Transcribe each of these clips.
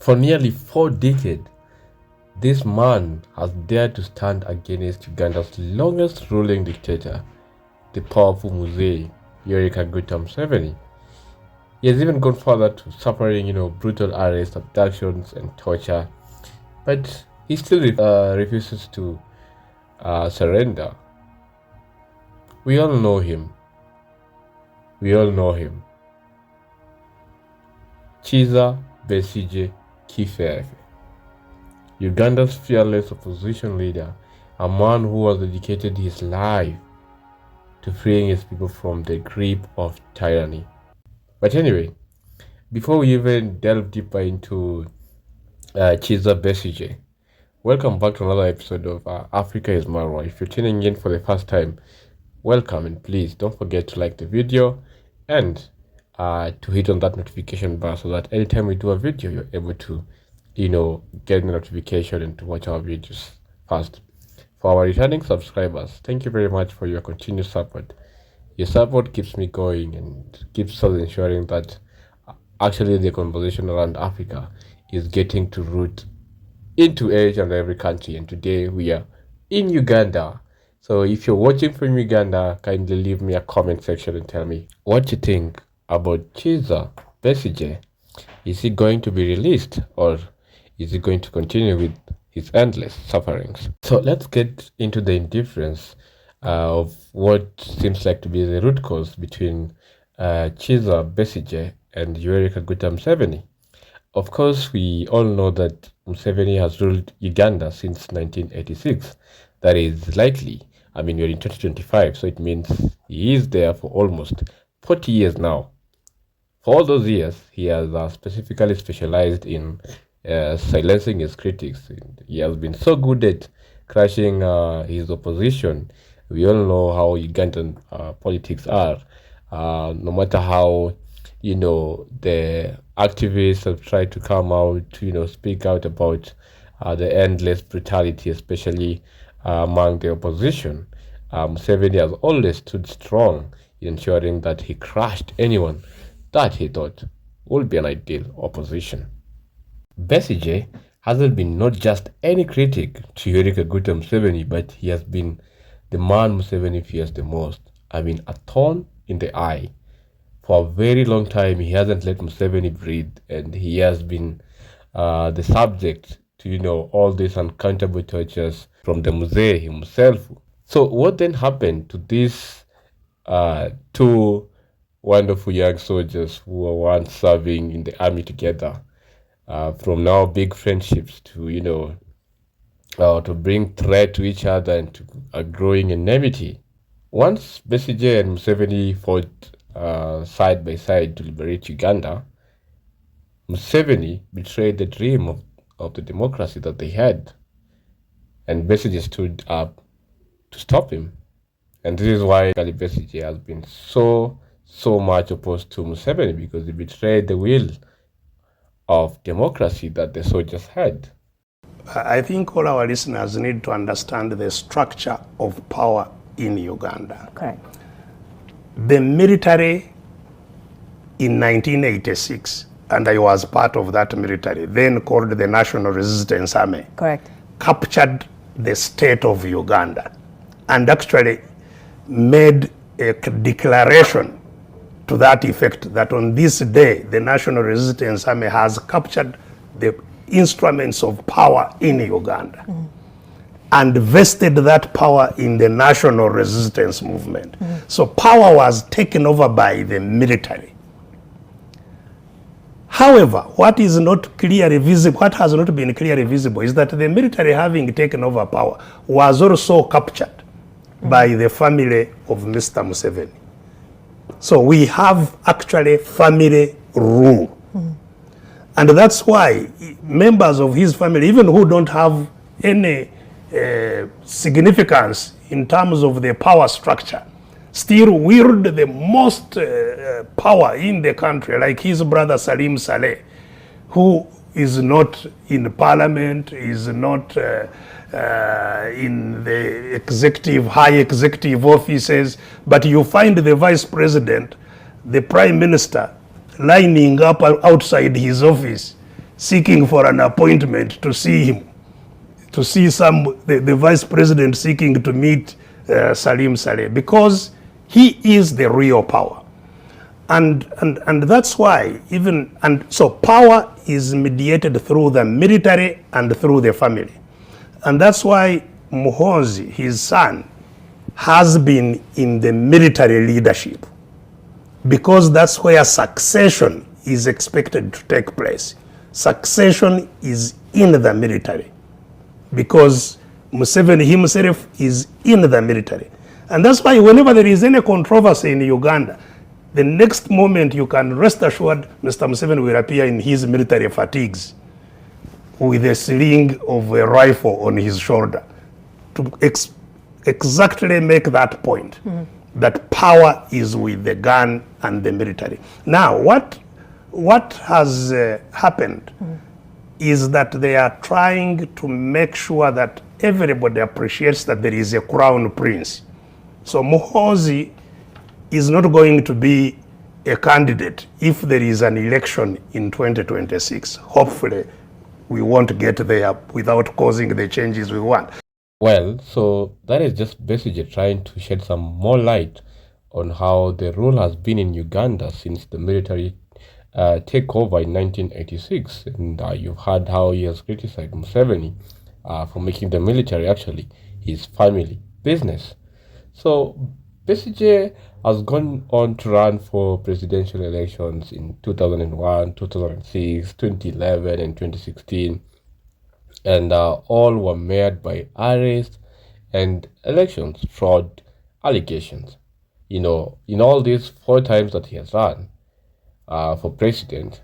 For nearly 4 decades, this man has dared to stand against Uganda's longest ruling dictator, the powerful Museveni, Museveni. He has even gone further to suffering, brutal arrests, abductions, and torture, but he still refuses to surrender. We all know him. Kizza Besigye Kifeefe, Uganda's fearless opposition leader, a man who has dedicated his life to freeing his people from the grip of tyranny. But anyway, before we even delve deeper into Kizza Besigye, welcome back to another episode of Africa is Marwa. If you're tuning in for the first time, welcome, and please don't forget to like the video and to hit on that notification bar so that anytime we do a video, you're able to, get the notification and to watch our videos first. For our returning subscribers, thank you very much for your continued support. Your support keeps me going and keeps us ensuring that actually the conversation around Africa is getting to root into each and every country. And today we are in Uganda. So if you're watching from Uganda, kindly leave me a comment section and tell me what you think about Kizza Besigye. Is he going to be released, or is he going to continue with his endless sufferings? So let's get into the indifference of what seems like to be the root cause between Kizza Besigye and Museveni. Of course, we all know that Museveni has ruled Uganda since 1986. That is likely. I mean, we're in 2025, so it means he is there for almost 40 years now. For all those years, he has specifically specialized in silencing his critics. He has been so good at crushing his opposition. We all know how Ugandan politics are. No matter how, the activists have tried to come out to, speak out about the endless brutality, especially among the opposition, Museveni has always stood strong in ensuring that he crushed anyone that he thought would be an ideal opposition. Besigye hasn't been not just any critic to Museveni, but he has been the man Museveni fears the most. I mean, a thorn in the eye. For a very long time, he hasn't let Museveni breathe, and he has been the subject to, all these uncountable tortures from the Museveni himself. So what then happened to these two wonderful young soldiers who were once serving in the army together? From now big friendships to, to bring threat to each other and to a growing enmity. Once Besigye and Museveni fought side by side to liberate Uganda, Museveni betrayed the dream of the democracy that they had, and Besigye stood up to stop him. And this is why Besigye has been so much opposed to Museveni, because he betrayed the will of democracy that the soldiers had. I think all our listeners need to understand the structure of power in Uganda. Correct. The military in 1986, and I was part of that military, then called the National Resistance Army. Correct. Captured the state of Uganda and actually made a declaration to that effect that on this day, the National Resistance Army has captured the instruments of power in Uganda and vested that power in the national resistance movement. So power was taken over by the military. However, what is not clearly visible, what has not been clearly visible, is that the military, having taken over power, was also captured by the family of Mr. Museveni. So we have actually family rule. And that's why members of his family, even who don't have any significance in terms of the power structure, still wield the most power in the country, like his brother Salim Saleh, who is not in parliament, is not in the high executive offices, but you find the vice president, the prime minister, lining up outside his office seeking for an appointment to see him, to see the vice president seeking to meet Salim Saleh, because he is the real power. And that's why so power is mediated through the military and through the family. And that's why Muhoozi, his son, has been in the military leadership, because that's where succession is expected to take place. Succession is in the military, because Museveni himself is in the military. And that's why whenever there is any controversy in Uganda, the next moment you can rest assured Mr. Museveni will appear in his military fatigues with a sling of a rifle on his shoulder to exactly make that point, that power is with the gun and the military. Now, what has happened is that they are trying to make sure that everybody appreciates that there is a crown prince. So Muhoozi is not going to be a candidate if there is an election in 2026. Hopefully, we won't get there without causing the changes we want. Well, so that is just basically trying to shed some more light on how the rule has been in Uganda since the military takeover in 1986. And you've heard how he has criticized Museveni for making the military actually his family business. So Besigye has gone on to run for presidential elections in 2001, 2006, 2011, and 2016. And all were marred by arrest and elections fraud allegations. In all these 4 times that he has run for president,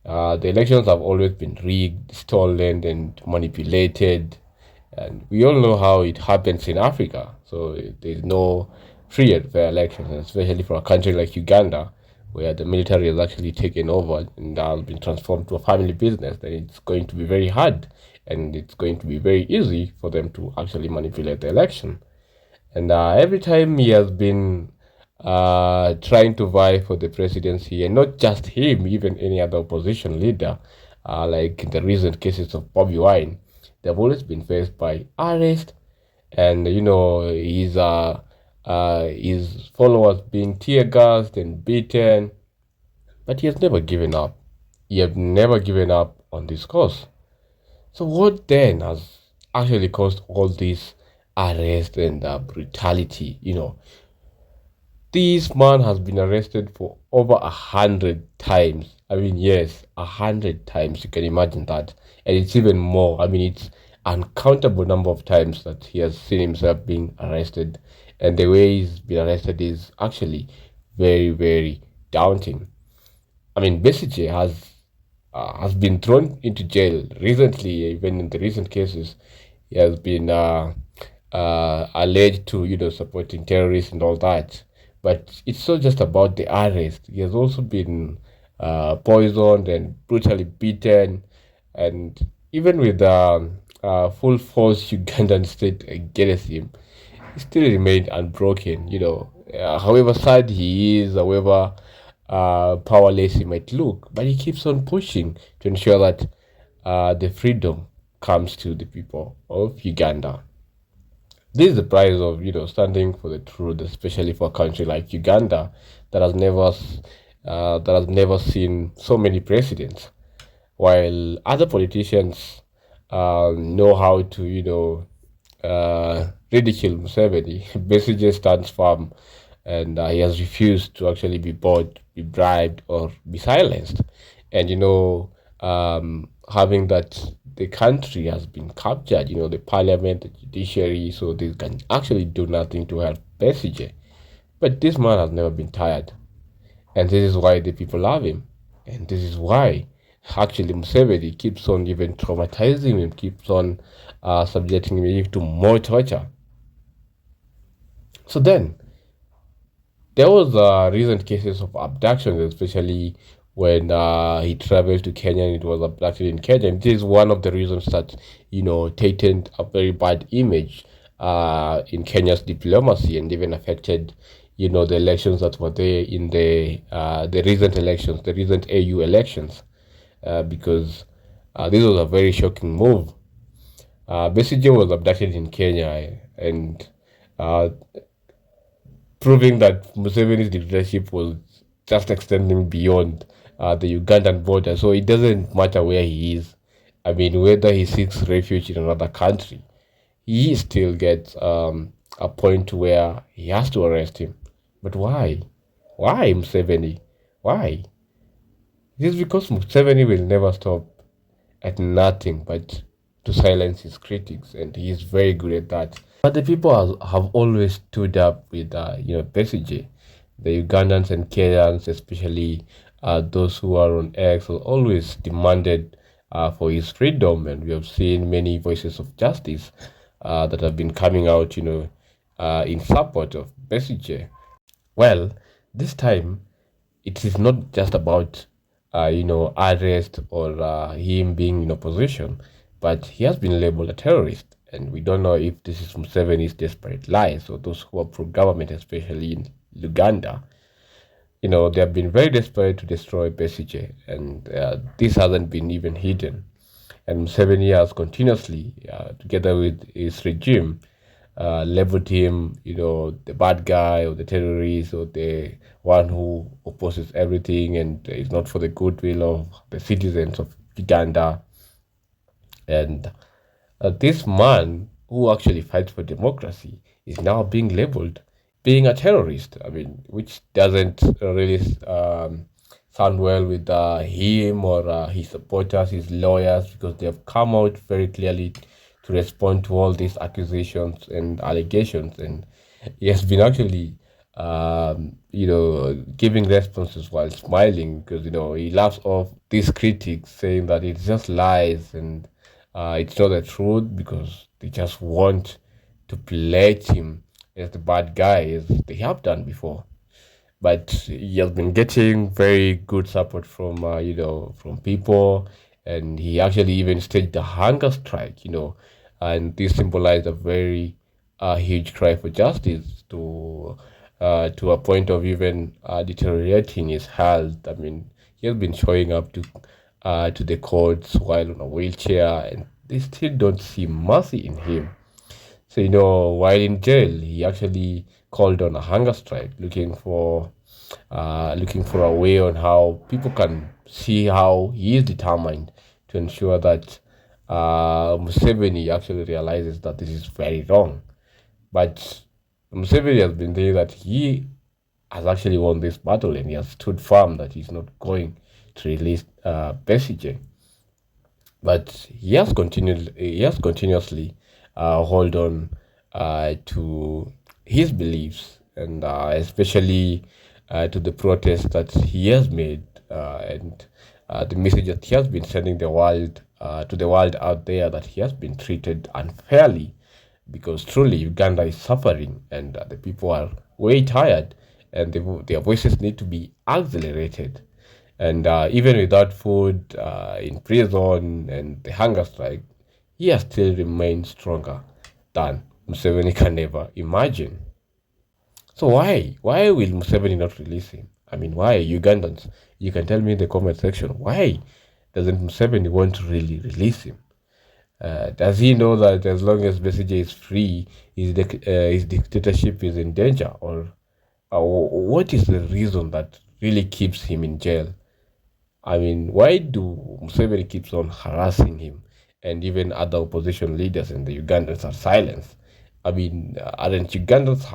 the elections have always been rigged, stolen, and manipulated. And we all know how it happens in Africa. So there's no free and fair elections, especially for a country like Uganda, where the military has actually taken over and has been transformed to a family business. Then it's going to be very hard, and it's going to be very easy for them to actually manipulate the election. And every time he has been trying to vie for the presidency, and not just him, even any other opposition leader, like in the recent cases of Bobby Wine, they've always been faced by arrest and his followers being tear gassed and beaten. But he has never given up. He has never given up on this cause. So what then has actually caused all this arrest and brutality? This man has been arrested for over 100 times. I mean, yes, 100 times. You can imagine that. And it's even more. I mean, it's uncountable number of times that he has seen himself being arrested. And the way he's been arrested is actually very, very daunting. I mean, Besigye has been thrown into jail recently. Even in the recent cases, he has been alleged to, supporting terrorists and all that. But it's not just about the arrest. He has also been poisoned and brutally beaten, and even with full force Ugandan state against him, he still remained unbroken. However sad he is, however powerless he might look, but he keeps on pushing to ensure that the freedom comes to the people of Uganda. This is the price of standing for the truth, especially for a country like Uganda that has never seen so many presidents, while other politicians know how to ridicule Museveni. Besigye stands firm, and he has refused to actually be bought, be bribed, or be silenced. And having that the country has been captured, the parliament, the judiciary, so they can actually do nothing to help Besigye. But this man has never been tired. And this is why the people love him. And this is why actually Museveni keeps on even traumatizing him, keeps on subjecting him to more torture. So then, there was recent cases of abductions, especially when he traveled to Kenya and it was abducted in Kenya. And this is one of the reasons that, tainted a very bad image in Kenya's diplomacy and even affected, the elections that were there in the recent elections, the recent AU elections, because This was a very shocking move. Besigye was abducted in Kenya and uh, proving that Museveni's dictatorship was just extending beyond the Ugandan border. So it doesn't matter where he is. I mean, whether he seeks refuge in another country, he still gets a point where he has to arrest him. But why? Why Museveni? Why? It is because Museveni will never stop at nothing but to silence his critics, and he is very good at that. But the people have always stood up with, Besigye. The Ugandans and Kenyans, especially those who are on X, always demanded for his freedom, and we have seen many voices of justice that have been coming out, in support of Besigye. Well, this time it is not just about arrest or him being in opposition, but he has been labeled a terrorist, and we don't know if this is Museveni's desperate lies or those who are pro-government, especially in Uganda. They have been very desperate to destroy Besigye, and this hasn't been even hidden. And Museveni has continuously, together with his regime, labeled him, the bad guy or the terrorist or the one who opposes everything and is not for the goodwill of the citizens of Uganda. And this man who actually fights for democracy is now being labeled being a terrorist. I mean, which doesn't really sound well with him or his supporters, his lawyers, because they have come out very clearly to respond to all these accusations and allegations. And he has been actually, giving responses while smiling because, he laughs off these critics saying that it's just lies and it's not the truth because they just want to play him as the bad guy as they have done before. But he has been getting very good support from from people, and he actually even staged a hunger strike, and this symbolized a very huge cry for justice to a point of even deteriorating his health. I mean, he has been showing up to the courts while on a wheelchair, and they still don't see mercy in him. So, while in jail, he actually called on a hunger strike, looking for a way on how people can see how he is determined to ensure that Museveni actually realizes that this is very wrong. But Museveni has been saying that he has actually won this battle and he has stood firm that he's not going to release Besigye. But he has continuously hold on to his beliefs and especially to the protest that he has made and the message that he has been sending the world to the world out there that he has been treated unfairly because truly Uganda is suffering and the people are way tired and their voices need to be accelerated. And even without food in prison and the hunger strike, he has still remained stronger than Museveni can ever imagine. So why? Why will Museveni not release him? I mean, why? Ugandans, you can tell me in the comment section, why doesn't Museveni want to really release him? Does he know that as long as Besigye is free, his dictatorship is in danger? Or what is the reason that really keeps him in jail? I mean, why do Museveni keeps on harassing him and even other opposition leaders and the Ugandans are silenced? I mean, aren't Ugandans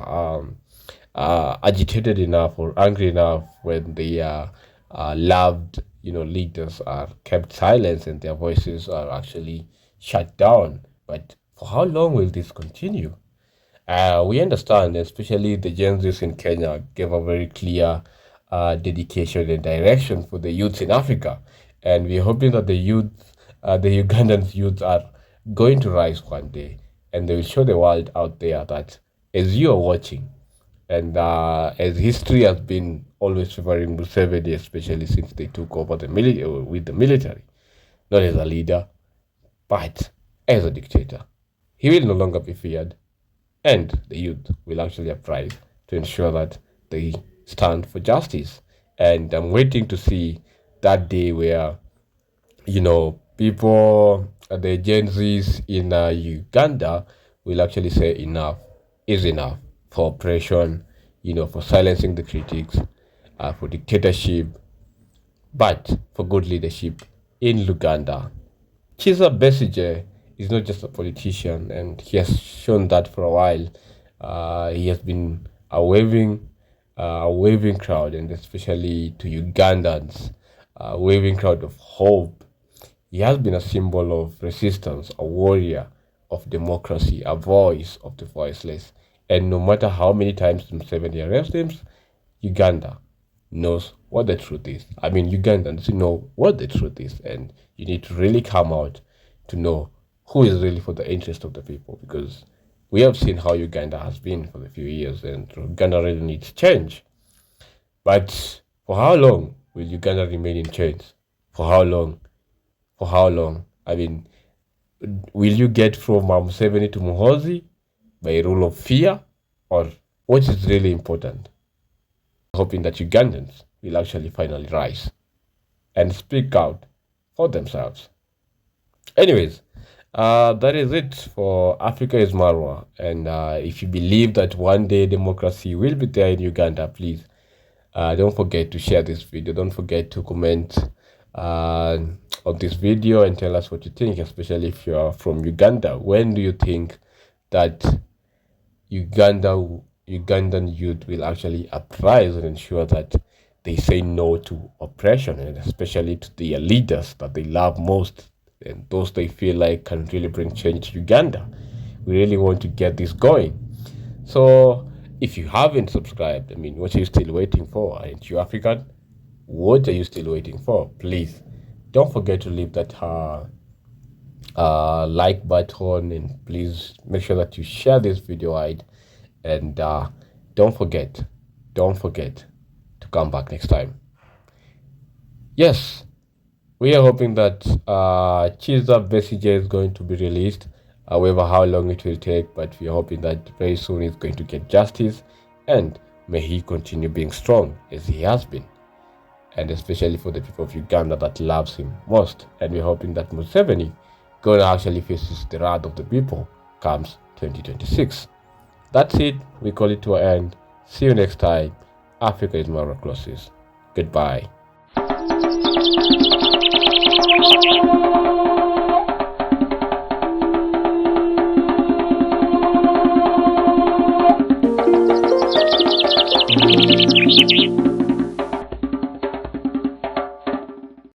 agitated enough or angry enough when their loved, leaders are kept silent and their voices are actually shut down? But for how long will this continue? We understand, especially the Gen Zs in Kenya gave a very clear dedication and direction for the youths in Africa. And we're hoping that the Ugandan youths are going to rise one day and they will show the world out there that as you are watching, and as history has been always favoring Museveni, especially since they took over with the military, not as a leader, but as a dictator. He will no longer be feared, and the youth will actually uprise to ensure that they stand for justice. And I'm waiting to see that day where, People, the Gen Zs in Uganda will actually say enough is enough for oppression, for silencing the critics, for dictatorship, but for good leadership in Uganda. Kizza Besigye is not just a politician, and he has shown that for a while. He has been a waving crowd, and especially to Ugandans, a waving crowd of hope. He has been a symbol of resistance, a warrior of democracy, a voice of the voiceless. And no matter how many times Museveni arrests him, Uganda knows what the truth is. I mean, Ugandans know what the truth is, and you need to really come out to know who is really for the interest of the people, because we have seen how Uganda has been for a few years, and Uganda really needs change. But for how long will Uganda remain in chains? For how long? For how long? I mean, will you get from Museveni to Muhozi by rule of fear, or what is really important? Hoping that Ugandans will actually finally rise and speak out for themselves. Anyways, that is it for Africa is Marwa. And if you believe that one day democracy will be there in Uganda, please don't forget to share this video. Don't forget to comment on this video and tell us what you think, especially if you are from Uganda. When do you think that Ugandan youth will actually uprise and ensure that they say no to oppression, and especially to their leaders that they love most and those they feel like can really bring change to Uganda? We really want to get this going. So if you haven't subscribed, I mean, what are you still waiting for? Aren't you African? What are you still waiting for? Please don't forget to leave that like button, and please make sure that you share this video wide, and don't forget to come back next time. Yes, we are hoping that Kizza Besigye is going to be released, however how long it will take, but we are hoping that very soon he's going to get justice, and may he continue being strong as he has been, and especially for the people of Uganda that loves him most. And we're hoping that Museveni gonna actually faces the wrath of the people comes 2026. That's it. We call it to an end. See you next time. Africa is Marwa Closese. Goodbye.